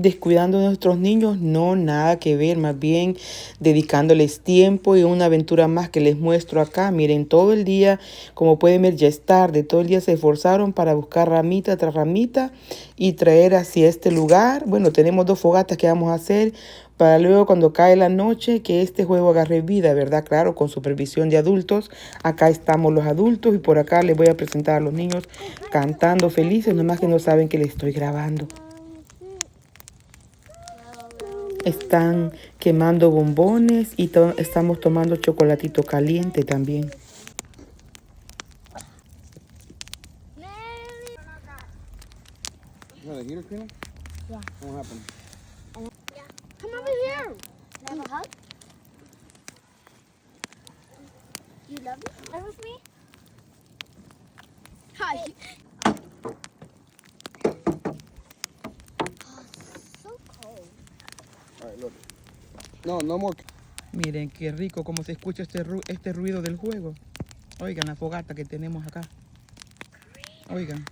descuidando a nuestros niños, no, nada que ver, más bien dedicándoles tiempo y una aventura más que les muestro acá. Miren, todo el día, como pueden ver, ya es tarde, todo el día se esforzaron para buscar ramita tras ramita y traer hacia este lugar. Bueno, tenemos 2 fogatas que vamos a hacer para luego cuando cae la noche que este juego agarre vida, ¿verdad? Claro, con supervisión de adultos. Acá estamos los adultos y por acá les voy a presentar a los niños cantando felices, nomás que no saben que les estoy grabando. Están quemando bombones y estamos tomando chocolatito caliente también. The heater cleaner? Yeah. What happened? Yeah. Come over here. Can I have a hug? You love me? Play with me? Hi. Oh, so cold. All right, look. No more. Miren qué rico como se escucha este ruido del juego. Oigan la fogata que tenemos acá. Oigan.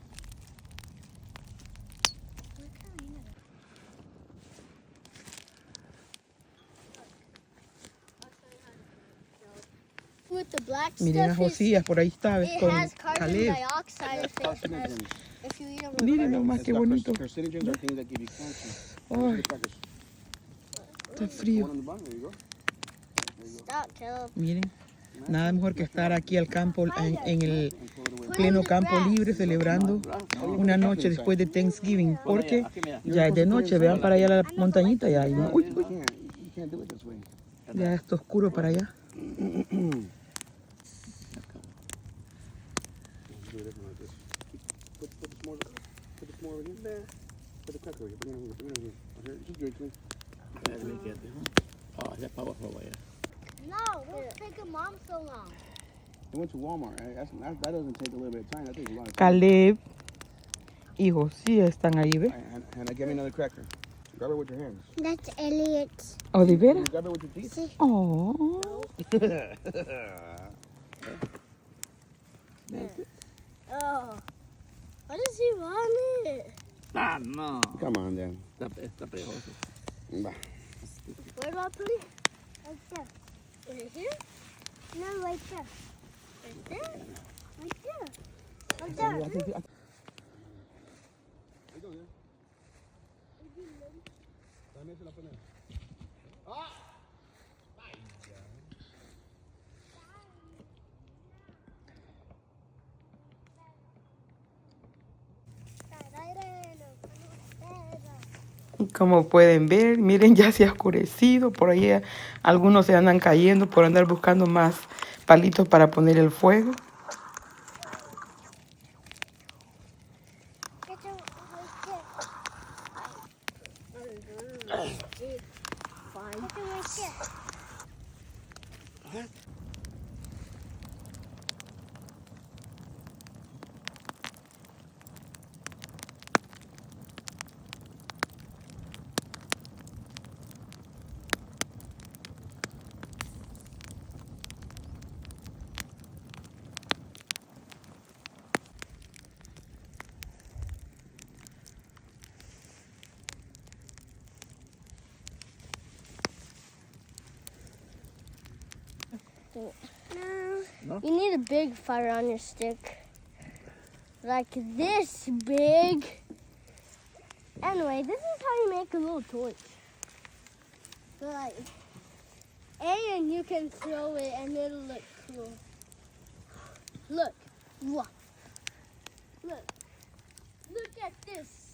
With the black Miren a stuff, Josías, por ahí está, it con has carbon Caleb. dioxide if you eat them. Miren nomás qué bonito. Carcinogens are things that give you cancer. Ay, Crackers. está frío. One on the bottom. There you go. Stop, Caleb. Miren, nada mejor que estar aquí al campo, en el pleno campo libre, celebrando una noche después de Thanksgiving. Porque ya es de noche, vean para allá la montañita, ya, uy, uy, You can't do it this way. ya está oscuro para allá. Do it like this. Put the s'mores over here. There. Put the cracker over here. Bring it over here. Here, just do it, please. Oh, that's powerful, yeah. No, what's taking Mom so long? I went to Walmart. Right? That doesn't take a little bit of time. That takes a lot of time. Caleb y Josías están ahí, ¿ves? Hannah, give me another cracker. Grab it with your hands. That's Elliot's. ¿O de veras? Grab it with your teeth. Oh, Oh. What does he want it? Ah, no. Come on, Dan. Está pegoso. Bah. Where do I put it? Right there. Is it here? No, right there. Right there? Right there. Right there. como pueden ver, miren, ya se ha oscurecido. Por ahí algunos se andan cayendo por andar buscando más palitos para poner el fuego. No. You need a big fire on your stick. Like this big. Anyway, this is how you make a little torch. So like, and you can throw it and it'll look cool. Look. Look. Look. Look at this.